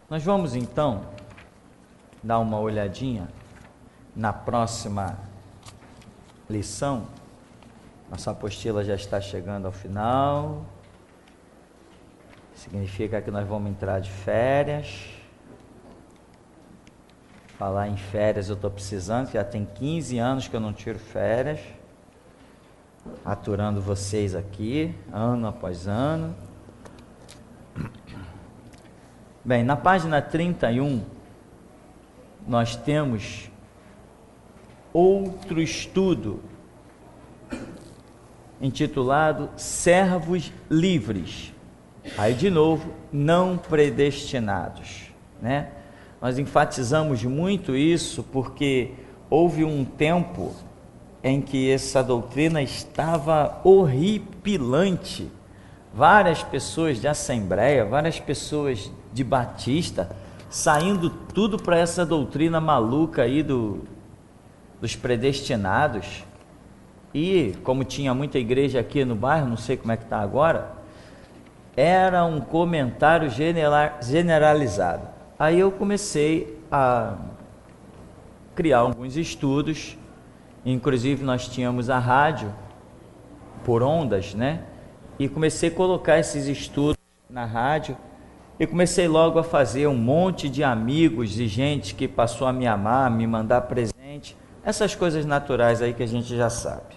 Nós vamos então dar uma olhadinha na próxima lição. Nossa apostila já está chegando ao final. Significa que nós vamos entrar de férias. Falar em férias eu estou precisando, já tem 15 anos que eu não tiro férias. Aturando vocês aqui, ano após ano. Bem, na página 31, nós temos outro estudo intitulado Servos Livres. Aí, de novo, não predestinados, né? Nós enfatizamos muito isso porque houve um tempo em que essa doutrina estava horripilante. Várias pessoas de Assembleia, várias pessoas de Batista, saindo tudo para essa doutrina maluca aí dos predestinados. E como tinha muita igreja aqui no bairro, não sei como é que está agora, era um comentário generalizado. Aí eu comecei a criar alguns estudos, inclusive nós tínhamos a rádio por ondas, né? E comecei a colocar esses estudos na rádio e comecei logo a fazer um monte de amigos e gente que passou a me amar, me mandar presente, essas coisas naturais aí que a gente já sabe.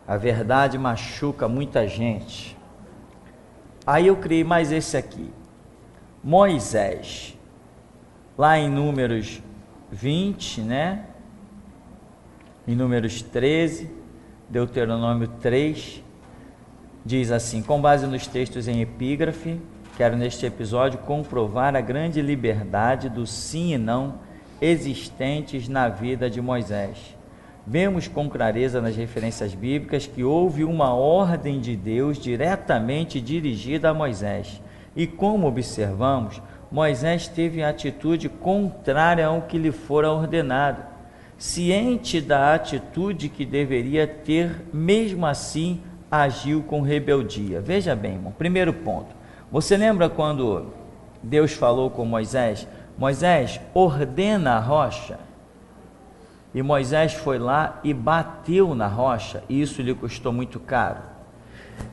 A verdade machuca muita gente. Aí eu criei mais esse aqui, Moisés, lá em Números 20, né? Em Números 13, Deuteronômio 3, diz assim: com base nos textos em epígrafe, quero neste episódio comprovar a grande liberdade do sim e não existentes na vida de Moisés. Vemos com clareza nas referências bíblicas que houve uma ordem de Deus diretamente dirigida a Moisés. E como observamos, Moisés teve a atitude contrária ao que lhe fora ordenado. Ciente da atitude que deveria ter, mesmo assim, agiu com rebeldia. Veja bem, irmão, primeiro ponto. Você lembra quando Deus falou com Moisés? Moisés, ordena a rocha. E Moisés foi lá e bateu na rocha, e isso lhe custou muito caro.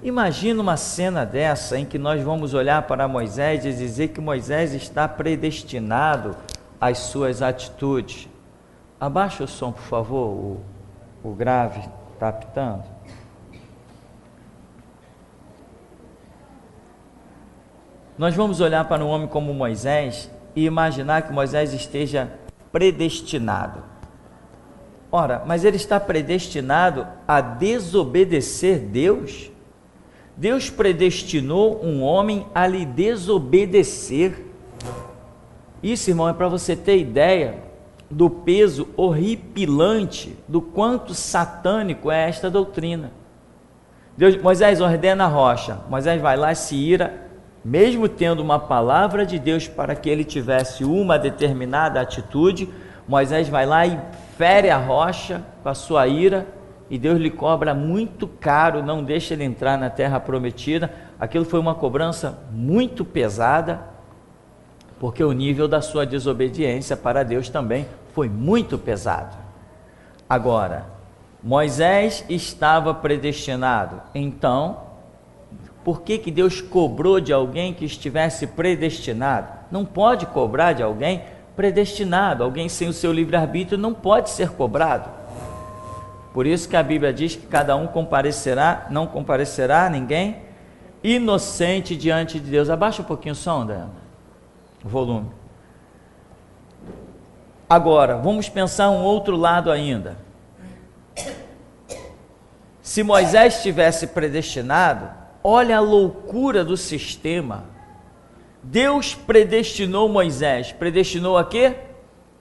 Imagina uma cena dessa em que nós vamos olhar para Moisés e dizer que Moisés está predestinado às suas atitudes. Abaixa o som, por favor, o grave está apitando. Nós vamos olhar para um homem como Moisés e imaginar que Moisés esteja predestinado. Ora, mas ele está predestinado a desobedecer Deus? Deus predestinou um homem a lhe desobedecer. Isso, irmão, é para você ter ideia do peso horripilante, do quanto satânico é esta doutrina. Moisés ordena a rocha, Moisés vai lá e se ira, mesmo tendo uma palavra de Deus para que ele tivesse uma determinada atitude, Moisés vai lá e fere a rocha com a sua ira, e Deus lhe cobra muito caro, não deixa ele entrar na terra prometida. Aquilo foi uma cobrança muito pesada, porque o nível da sua desobediência para Deus também foi muito pesado. Agora, Moisés estava predestinado, então, por que Deus cobrou de alguém que estivesse predestinado? Não pode cobrar de alguém predestinado. Alguém sem o seu livre-arbítrio não pode ser cobrado. Por isso que a Bíblia diz que cada um comparecerá, não comparecerá ninguém inocente diante de Deus. Abaixa um pouquinho o som, Dana, o volume. Agora, vamos pensar um outro lado ainda. Se Moisés estivesse predestinado, olha a loucura do sistema. Deus predestinou Moisés, predestinou a quê?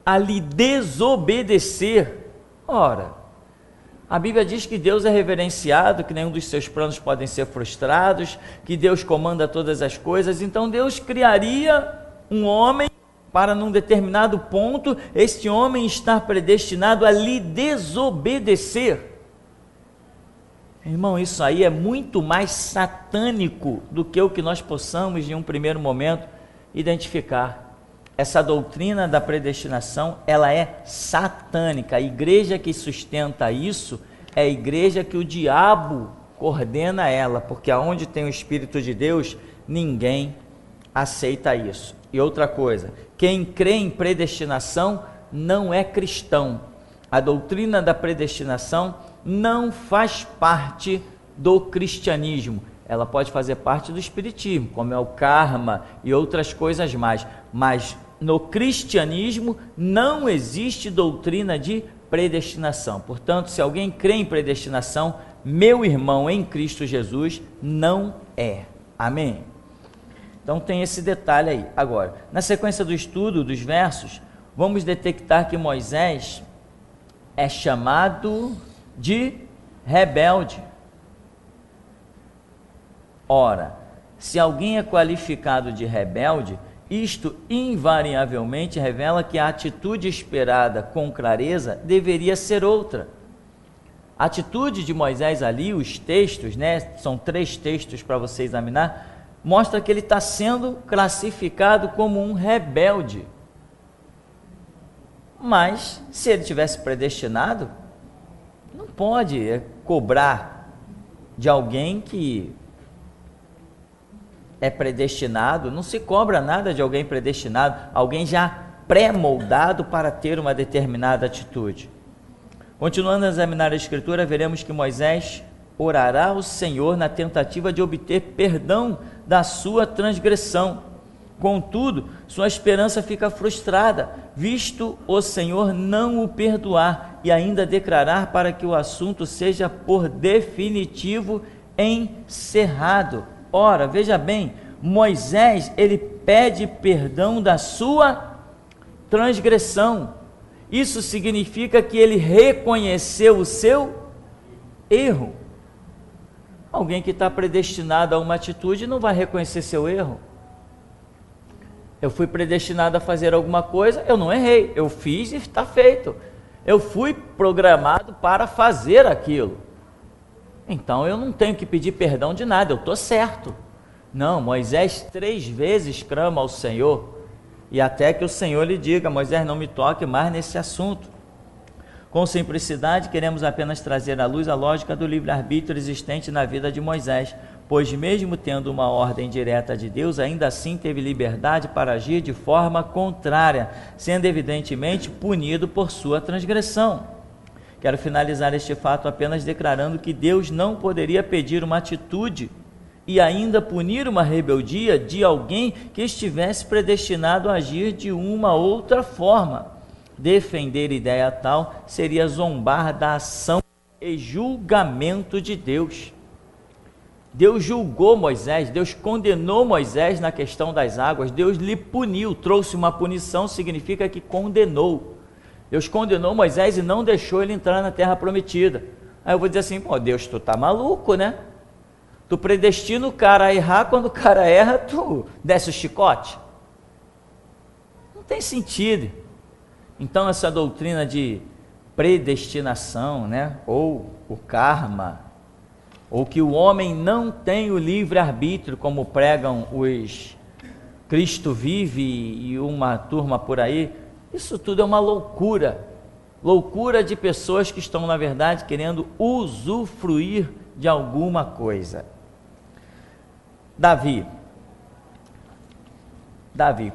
A lhe desobedecer. Ora, a Bíblia diz que Deus é reverenciado, que nenhum dos seus planos podem ser frustrados, que Deus comanda todas as coisas. Então Deus criaria um homem para num determinado ponto, este homem estar predestinado a lhe desobedecer. Irmão, isso aí é muito mais satânico do que o que nós possamos, em um primeiro momento, identificar. Essa doutrina da predestinação, ela é satânica. A igreja que sustenta isso é a igreja que o diabo coordena ela, porque aonde tem o Espírito de Deus, ninguém aceita isso. E outra coisa, quem crê em predestinação não é cristão. A doutrina da predestinação não faz parte do cristianismo. Ela pode fazer parte do espiritismo, como é o karma e outras coisas mais, mas no cristianismo não existe doutrina de predestinação. Portanto, se alguém crê em predestinação, meu irmão em Cristo Jesus, não é. Amém? Então tem esse detalhe aí. Agora, na sequência do estudo dos versos, vamos detectar que Moisés é chamado de rebelde. Ora, se alguém é qualificado de rebelde, isto invariavelmente revela que a atitude esperada com clareza deveria ser outra. A atitude de Moisés ali, os textos, são 3 textos para você examinar, mostra que ele está sendo classificado como um rebelde. Mas, se ele tivesse predestinado, não pode cobrar de alguém que é predestinado, não se cobra nada de alguém predestinado, alguém já pré-moldado para ter uma determinada atitude. Continuando a examinar a Escritura, veremos que Moisés orará ao Senhor na tentativa de obter perdão da sua transgressão. Contudo, sua esperança fica frustrada, visto o Senhor não o perdoar e ainda declarar para que o assunto seja por definitivo encerrado. Ora, veja bem, Moisés, ele pede perdão da sua transgressão. Isso significa que ele reconheceu o seu erro. Alguém que está predestinado a uma atitude não vai reconhecer seu erro. Eu fui predestinado a fazer alguma coisa, eu não errei, eu fiz e está feito. Eu fui programado para fazer aquilo. Então eu não tenho que pedir perdão de nada, eu estou certo. Não, Moisés 3 vezes clama ao Senhor, e até que o Senhor lhe diga: Moisés, não me toque mais nesse assunto. Com simplicidade, queremos apenas trazer à luz a lógica do livre-arbítrio existente na vida de Moisés, pois mesmo tendo uma ordem direta de Deus, ainda assim teve liberdade para agir de forma contrária, sendo evidentemente punido por sua transgressão. Quero finalizar este fato apenas declarando que Deus não poderia pedir uma atitude e ainda punir uma rebeldia de alguém que estivesse predestinado a agir de uma outra forma. Defender ideia tal seria zombar da ação e julgamento de Deus. Deus julgou Moisés, Deus condenou Moisés na questão das águas, Deus lhe puniu, trouxe uma punição, significa que condenou. Deus condenou Moisés e não deixou ele entrar na terra prometida. Aí eu vou dizer assim: pô, Deus, tu tá maluco, né? Tu predestina o cara a errar, quando o cara erra, tu desce o chicote. Não tem sentido. Então essa doutrina de predestinação, ou o karma, ou que o homem não tem o livre-arbítrio, como pregam os Cristo Vive e uma turma por aí, isso tudo é uma loucura de pessoas que estão, na verdade, querendo usufruir de alguma coisa. Davi,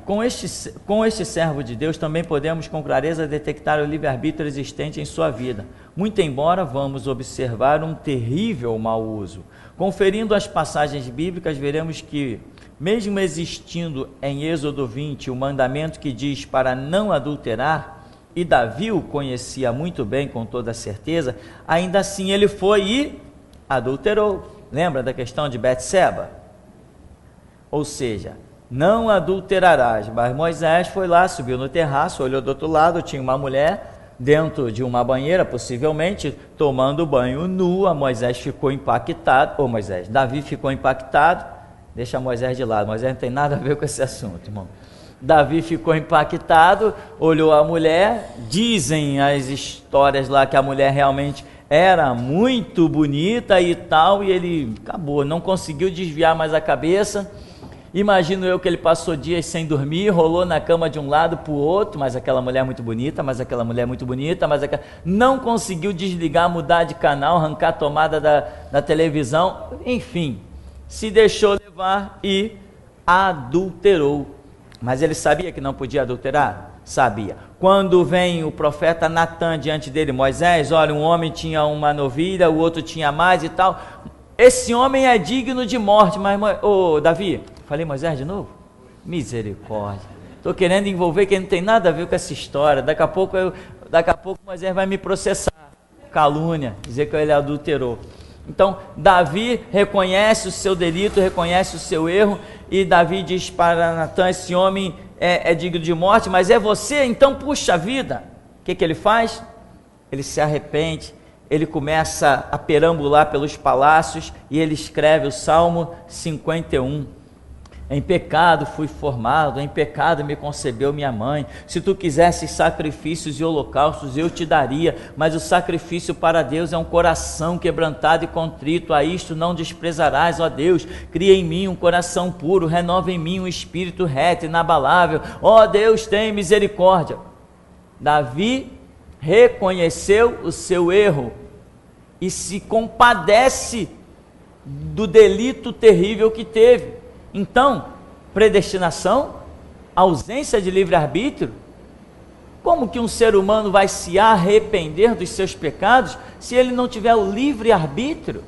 com este servo de Deus também podemos com clareza detectar o livre-arbítrio existente em sua vida, muito embora vamos observar um terrível mau uso. Conferindo as passagens bíblicas, veremos que, mesmo existindo em Êxodo 20 o mandamento que diz para não adulterar, e Davi o conhecia muito bem, com toda certeza, ainda assim ele foi e adulterou. Lembra da questão de Betseba? Ou seja, não adulterarás. Mas Moisés foi lá, subiu no terraço, olhou do outro lado, tinha uma mulher dentro de uma banheira, possivelmente, tomando banho nua. Moisés ficou impactado, Davi ficou impactado. Deixa Moisés de lado, Moisés não tem nada a ver com esse assunto, irmão. Davi ficou impactado, olhou a mulher, dizem as histórias lá que a mulher realmente era muito bonita e tal, e ele acabou, não conseguiu desviar mais a cabeça, Imagino eu que ele passou dias sem dormir, rolou na cama de um lado para o outro, mas aquela mulher é muito bonita, mas aquela mulher é muito bonita, mas aquela... Não conseguiu desligar, mudar de canal, arrancar a tomada da televisão, enfim, se deixou levar e adulterou. Mas ele sabia que não podia adulterar? Sabia. Quando vem o profeta Natã diante dele, Moisés, olha, um homem tinha uma novilha, o outro tinha mais e tal, esse homem é digno de morte, mas, Davi, falei Moisés de novo? Misericórdia, estou querendo envolver quem não tem nada a ver com essa história, daqui a pouco Moisés vai me processar, calúnia, dizer que ele adulterou. Então, Davi reconhece o seu delito, reconhece o seu erro, e Davi diz para Natã, esse homem é digno de morte, mas é você, então puxa vida. O que ele faz? Ele se arrepende, ele começa a perambular pelos palácios, e ele escreve o Salmo 51, em pecado fui formado, em pecado me concebeu minha mãe, se tu quisesses sacrifícios e holocaustos eu te daria, mas o sacrifício para Deus é um coração quebrantado e contrito, a isto não desprezarás, ó Deus, cria em mim um coração puro, renova em mim um espírito reto e inabalável, ó Deus, tem misericórdia. Davi reconheceu o seu erro e se compadece do delito terrível que teve. Então, predestinação, ausência de livre-arbítrio, como que um ser humano vai se arrepender dos seus pecados se ele não tiver o livre-arbítrio?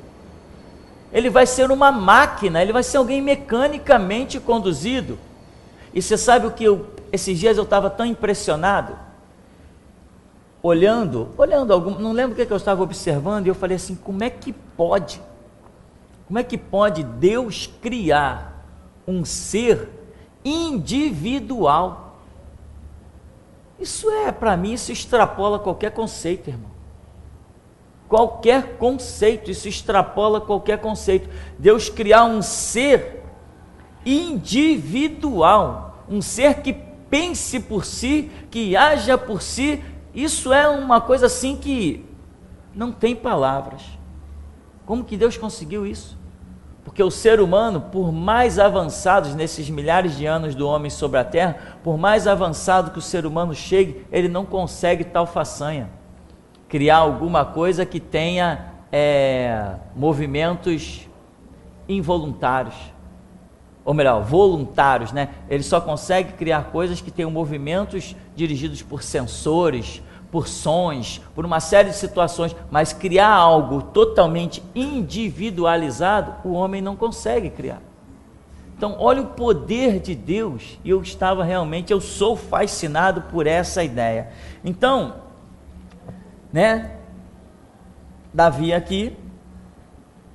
Ele vai ser uma máquina, ele vai ser alguém mecanicamente conduzido. E você sabe o que esses dias eu estava tão impressionado, olhando não lembro o que eu estava observando, e eu falei assim, como é que pode Deus criar um ser individual? Isso para mim, isso extrapola qualquer conceito, irmão. Qualquer conceito, isso extrapola qualquer conceito. Deus criar um ser individual, um ser que pense por si, que haja por si, isso é uma coisa assim que não tem palavras. Como que Deus conseguiu isso? Porque o ser humano, por mais avançados nesses milhares de anos do homem sobre a terra, por mais avançado que o ser humano chegue, ele não consegue tal façanha, criar alguma coisa que tenha movimentos involuntários, ou melhor, voluntários, né? Ele só consegue criar coisas que tenham movimentos dirigidos por sensores, por sons, por uma série de situações, mas criar algo totalmente individualizado, o homem não consegue criar. Então, olha o poder de Deus, e eu sou fascinado por essa ideia. Então, né, Davi aqui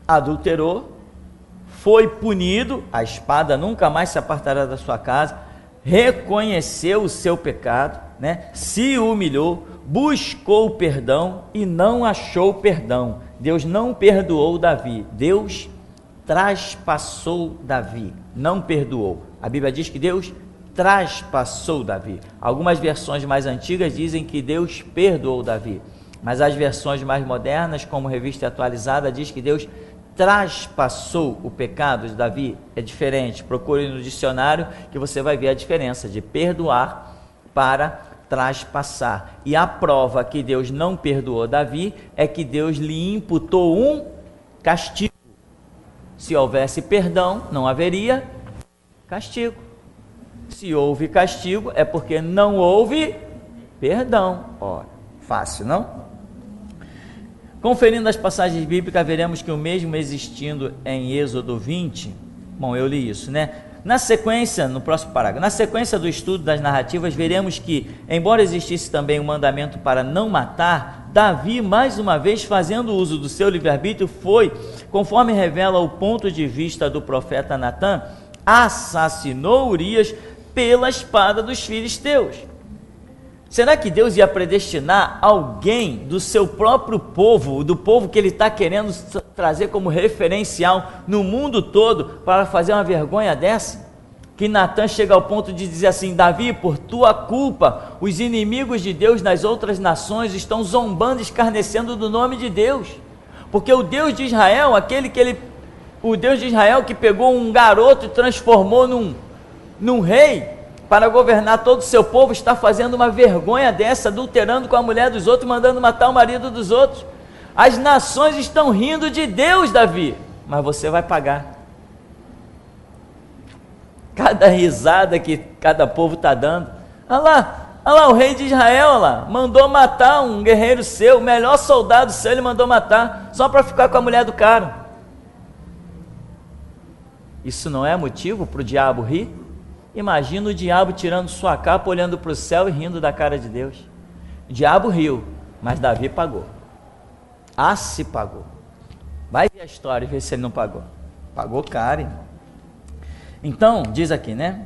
adulterou, foi punido, a espada nunca mais se apartará da sua casa, reconheceu o seu pecado, né, se humilhou, buscou perdão e não achou perdão. Deus não perdoou Davi, Deus traspassou Davi, não perdoou. A Bíblia diz que Deus traspassou Davi. Algumas versões mais antigas dizem que Deus perdoou Davi, mas as versões mais modernas, como Revista Atualizada, diz que Deus traspassou o pecado de Davi. É diferente, procure no dicionário que você vai ver a diferença de perdoar para traspassar. E a prova que Deus não perdoou Davi é que Deus lhe imputou um castigo. Se houvesse perdão, não haveria castigo. Se houve castigo, é porque não houve perdão. Ora, fácil, não? Conferindo as passagens bíblicas, veremos que o mesmo existindo em Êxodo 20, bom, eu li isso, né? Na sequência, no próximo parágrafo, na sequência do estudo das narrativas, veremos que, embora existisse também um mandamento para não matar, Davi, mais uma vez, fazendo uso do seu livre-arbítrio, foi, conforme revela o ponto de vista do profeta Natã, assassinou Urias pela espada dos filisteus. Será que Deus ia predestinar alguém do seu próprio povo, do povo que ele está querendo trazer como referencial no mundo todo, para fazer uma vergonha dessa? Que Natã chega ao ponto de dizer assim: Davi, por tua culpa, os inimigos de Deus nas outras nações estão zombando, escarnecendo do nome de Deus, porque o Deus de Israel, aquele que ele O Deus de Israel que pegou um garoto e transformou num rei para governar todo o seu povo, está fazendo uma vergonha dessa, adulterando com a mulher dos outros, mandando matar o marido dos outros. As nações estão rindo de Deus, Davi, mas você vai pagar. Cada risada que cada povo está dando. Olha lá, o rei de Israel, olha lá, mandou matar um guerreiro seu, o melhor soldado seu, ele mandou matar, só para ficar com a mulher do cara. Isso não é motivo para o diabo rir? Imagina o diabo tirando sua capa, olhando para o céu e rindo da cara de Deus. O diabo riu, mas Davi pagou. Se pagou. Vai ver a história e ver se ele não pagou. Pagou caro, irmão. Então, diz aqui, né?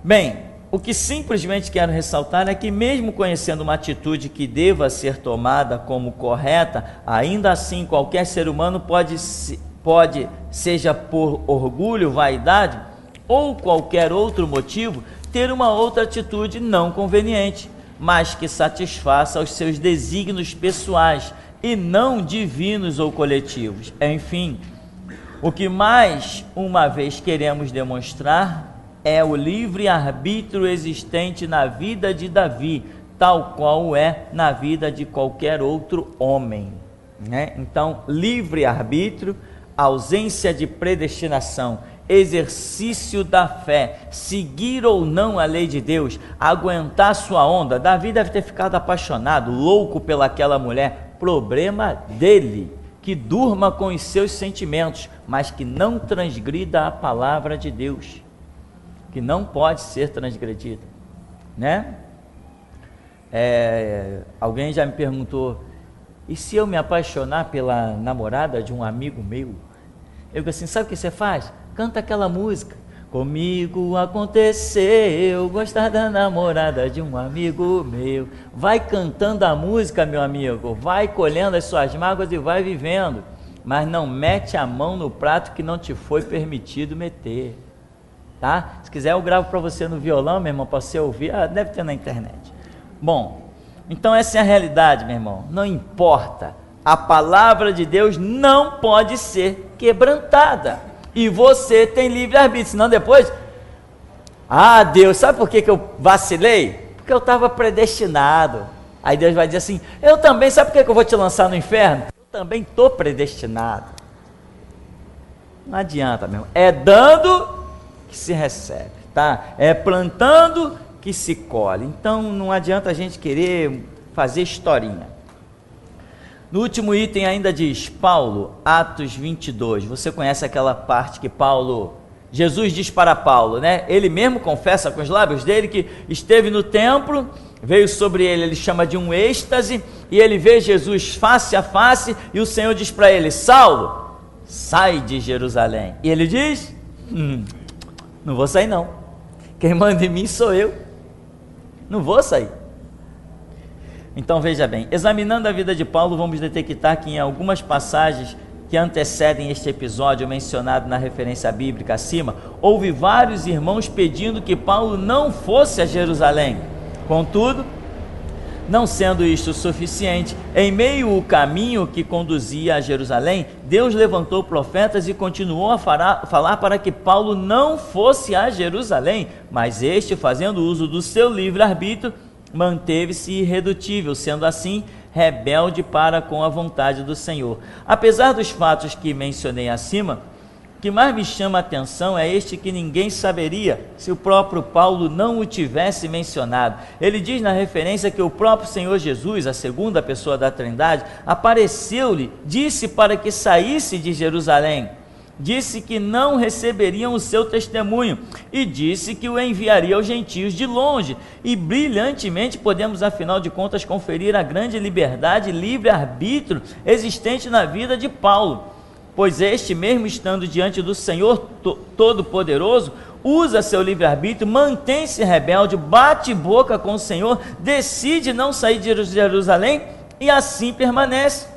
Bem, o que simplesmente quero ressaltar é que mesmo conhecendo uma atitude que deva ser tomada como correta, ainda assim qualquer ser humano pode, seja por orgulho, vaidade ou qualquer outro motivo, ter uma outra atitude não conveniente, mas que satisfaça os seus desígnios pessoais e não divinos ou coletivos. Enfim, o que mais uma vez queremos demonstrar é o livre-arbítrio existente na vida de Davi, tal qual é na vida de qualquer outro homem, né? Então, livre-arbítrio, ausência de predestinação, exercício da fé, seguir ou não a lei de Deus, aguentar sua onda. Davi deve ter ficado apaixonado, louco pelaquela mulher, problema dele, que durma com os seus sentimentos, mas que não transgrida a palavra de Deus, que não pode ser transgredida, né? Alguém já me perguntou, e se eu me apaixonar pela namorada de um amigo meu? Eu digo assim, sabe o que você faz? Canta aquela música. Comigo aconteceu gostar da namorada de um amigo meu. Vai cantando a música, meu amigo, vai colhendo as suas mágoas e vai vivendo, mas não mete a mão no prato que não te foi permitido meter, tá? Se quiser eu gravo para você no violão, meu irmão, para você ouvir, deve ter na internet. Bom, então essa é a realidade, meu irmão, não importa, a palavra de Deus não pode ser quebrantada. E você tem livre-arbítrio, senão depois, Deus, sabe por que eu vacilei? Porque eu estava predestinado. Aí Deus vai dizer assim, eu também, sabe por que eu vou te lançar no inferno? Eu também estou predestinado. Não adianta, meu irmão, é dando que se recebe, tá? É plantando que se colhe. Então não adianta a gente querer fazer historinha. No último item ainda diz, Paulo, Atos 22, você conhece aquela parte que Jesus diz para Paulo, né? Ele mesmo confessa com os lábios dele que esteve no templo, veio sobre ele chama de um êxtase, e ele vê Jesus face a face, e o Senhor diz para ele, Saulo, sai de Jerusalém. E ele diz, não vou sair não, quem manda em mim sou eu, não vou sair. Então veja bem, examinando a vida de Paulo, vamos detectar que em algumas passagens que antecedem este episódio mencionado na referência bíblica acima, houve vários irmãos pedindo que Paulo não fosse a Jerusalém. Contudo, não sendo isto suficiente, em meio ao caminho que conduzia a Jerusalém, Deus levantou profetas e continuou a falar para que Paulo não fosse a Jerusalém, mas este, fazendo uso do seu livre-arbítrio, manteve-se irredutível, sendo assim rebelde para com a vontade do Senhor. Apesar dos fatos que mencionei acima, o que mais me chama a atenção é este que ninguém saberia se o próprio Paulo não o tivesse mencionado. Ele diz na referência que o próprio Senhor Jesus, a segunda pessoa da Trindade, apareceu-lhe, disse para que saísse de Jerusalém, disse que não receberiam o seu testemunho e disse que o enviaria aos gentios de longe, e brilhantemente podemos afinal de contas conferir a grande liberdade e livre-arbítrio existente na vida de Paulo, pois este mesmo estando diante do Senhor Todo-Poderoso, usa seu livre-arbítrio, mantém-se rebelde, bate boca com o Senhor, decide não sair de Jerusalém e assim permanece.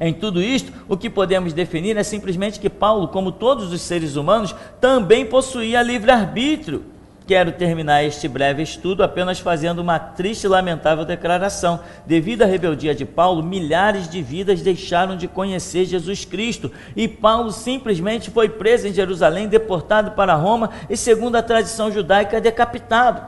Em tudo isto, o que podemos definir é simplesmente que Paulo, como todos os seres humanos, também possuía livre-arbítrio Quero terminar este breve estudo apenas fazendo uma triste e lamentável declaração. Devido à rebeldia de Paulo, milhares de vidas deixaram de conhecer Jesus Cristo, e Paulo simplesmente foi preso em Jerusalém, deportado para Roma e, segundo a tradição judaica, decapitado.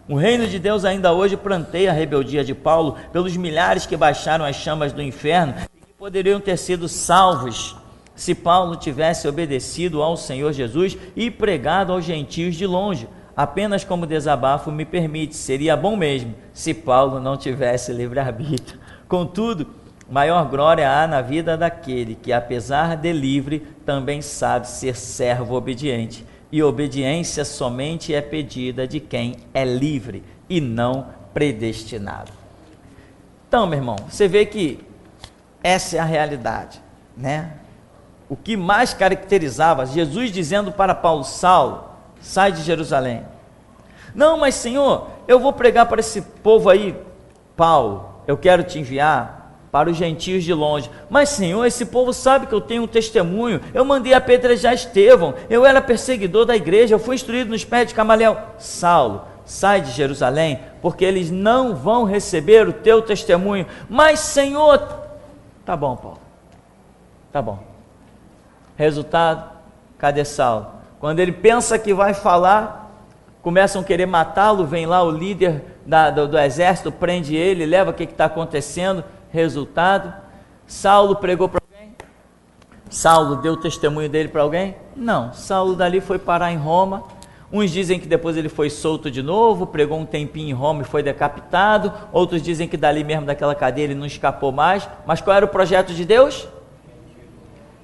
O reino de Deus ainda hoje pranteia a rebeldia de Paulo pelos milhares que baixaram as chamas do inferno e que poderiam ter sido salvos se Paulo tivesse obedecido ao Senhor Jesus e pregado aos gentios de longe. Apenas como desabafo me permite, seria bom mesmo se Paulo não tivesse livre-arbítrio. Contudo, maior glória há na vida daquele que, apesar de livre, também sabe ser servo obediente. E obediência somente é pedida de quem é livre e não predestinado. Então, meu irmão, você vê que essa é a realidade, né? O que mais caracterizava Jesus dizendo para Paulo: Saulo, sai de Jerusalém. Não, mas Senhor, eu vou pregar para esse povo aí. Paulo, eu quero te enviar para os gentios de longe. Mas Senhor, esse povo sabe que eu tenho um testemunho. Eu mandei apedrejar Estevão. Eu era perseguidor da igreja. Eu fui instruído nos pés de Gamaliel. Saulo, sai de Jerusalém, porque eles não vão receber o teu testemunho. Mas Senhor, tá bom, Paulo, tá bom. Resultado, cadê Saulo? Quando ele pensa que vai falar, começam a querer matá-lo, vem lá o líder do exército, prende ele, leva o que está acontecendo. Resultado, Saulo pregou para alguém? Saulo deu o testemunho dele para alguém? Não, Saulo dali foi parar em Roma. Uns dizem que depois ele foi solto de novo, pregou um tempinho em Roma e foi decapitado. Outros dizem que dali mesmo daquela cadeia ele não escapou mais. Mas qual era o projeto de Deus?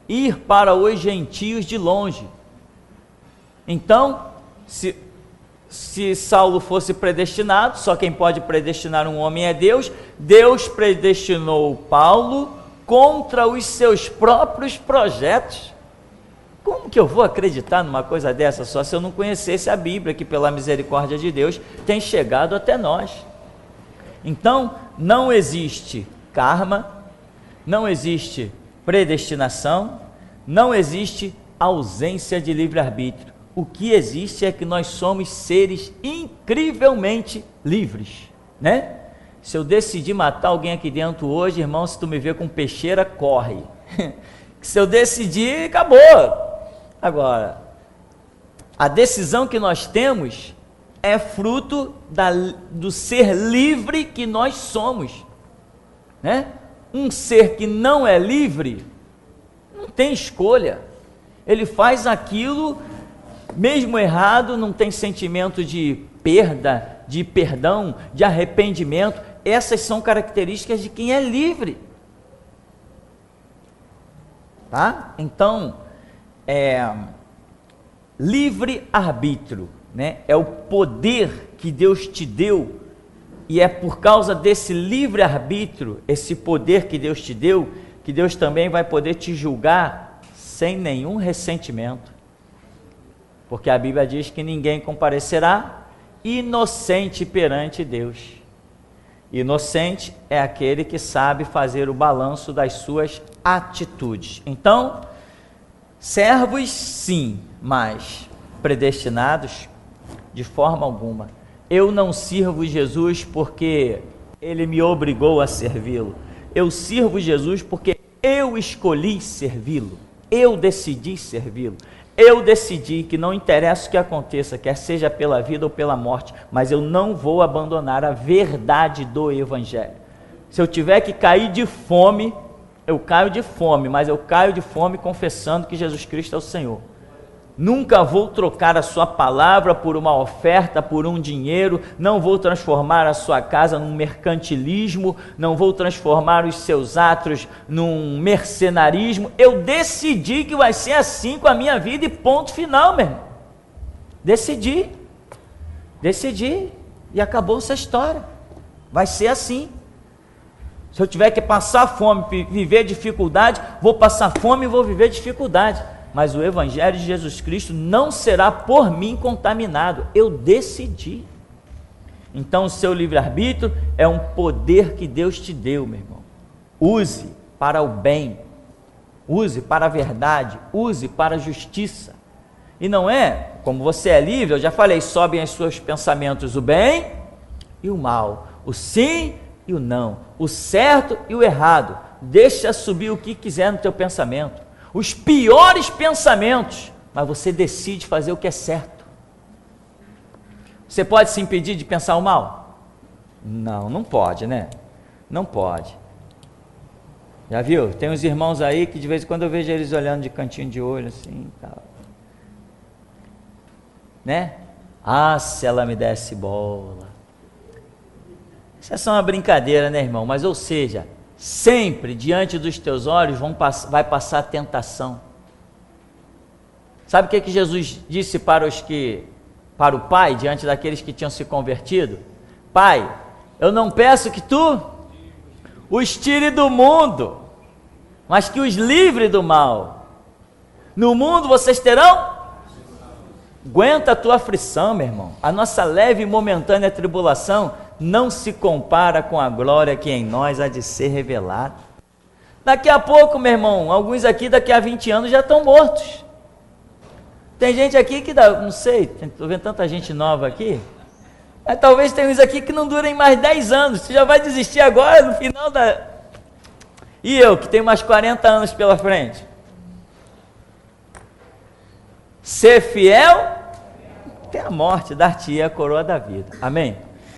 Ir para os gentios de longe. Então, se Saulo fosse predestinado, só quem pode predestinar um homem é Deus. Deus predestinou Paulo contra os seus próprios projetos. Como que eu vou acreditar numa coisa dessa só se eu não conhecesse a Bíblia, que pela misericórdia de Deus tem chegado até nós? Então, não existe karma, não existe predestinação, não existe ausência de livre-arbítrio. O que existe é que nós somos seres incrivelmente livres, né? Se eu decidir matar alguém aqui dentro hoje, irmão, se tu me ver com peixeira, corre. Se eu decidir, acabou. Agora, a decisão que nós temos é fruto do ser livre que nós somos, né? Um ser que não é livre, não tem escolha. Ele faz aquilo mesmo errado, não tem sentimento de perda, de perdão, de arrependimento. Essas são características de quem é livre, tá? Então, livre-arbítrio, né? É o poder que Deus te deu, e é por causa desse livre-arbítrio, esse poder que Deus te deu, que Deus também vai poder te julgar sem nenhum ressentimento. Porque a Bíblia diz que ninguém comparecerá inocente perante Deus. Inocente é aquele que sabe fazer o balanço das suas atitudes. Então, servos sim, mas predestinados de forma alguma. Eu não sirvo Jesus porque ele me obrigou a servi-lo. Eu sirvo Jesus porque eu escolhi servi-lo. Eu decidi servi-lo. Eu decidi que não interessa o que aconteça, quer seja pela vida ou pela morte, mas eu não vou abandonar a verdade do Evangelho. Se eu tiver que cair de fome, eu caio de fome, mas eu caio de fome confessando que Jesus Cristo é o Senhor. Nunca vou trocar a sua palavra por uma oferta, por um dinheiro, não vou transformar a sua casa num mercantilismo, não vou transformar os seus atos num mercenarismo. Eu decidi que vai ser assim com a minha vida e ponto final, meu irmão. Decidi e acabou essa história. Vai ser assim. Se eu tiver que passar fome, viver dificuldade, vou passar fome e vou viver dificuldade. Mas o Evangelho de Jesus Cristo não será por mim contaminado. Eu decidi. Então o seu livre-arbítrio é um poder que Deus te deu, meu irmão. Use para o bem, use para a verdade, use para a justiça. E não é Como você é livre, eu já falei, sobem aos seus pensamentos o bem e o mal, o sim e o não, o certo e o errado. Deixa subir o que quiser no teu pensamento, os piores pensamentos, mas você decide fazer o que é certo. Você pode se impedir de pensar o mal? Não, não pode, né? Não pode. Já viu? Tem uns irmãos aí que de vez em quando eu vejo eles olhando de cantinho de olho assim, tal. Né? Ah, se ela me desse bola. Isso é só uma brincadeira, né, irmão? Mas, ou seja, sempre diante dos teus olhos vai passar a tentação. Sabe o que Jesus disse para o Pai, diante daqueles que tinham se convertido? Pai, eu não peço que tu os tire do mundo, mas que os livre do mal. No mundo vocês terão? Aguenta a tua aflição, meu irmão. A nossa leve e momentânea tribulação não se compara com a glória que em nós há de ser revelada. Daqui a pouco, meu irmão, alguns aqui daqui a 20 anos já estão mortos. Tem gente aqui que não sei, estou vendo tanta gente nova aqui, mas talvez tenha uns aqui que não durem mais 10 anos. Você já vai desistir agora, no final da... E eu, que tenho mais 40 anos pela frente? Ser fiel até a morte, dar-te-ia a coroa da vida. Amém?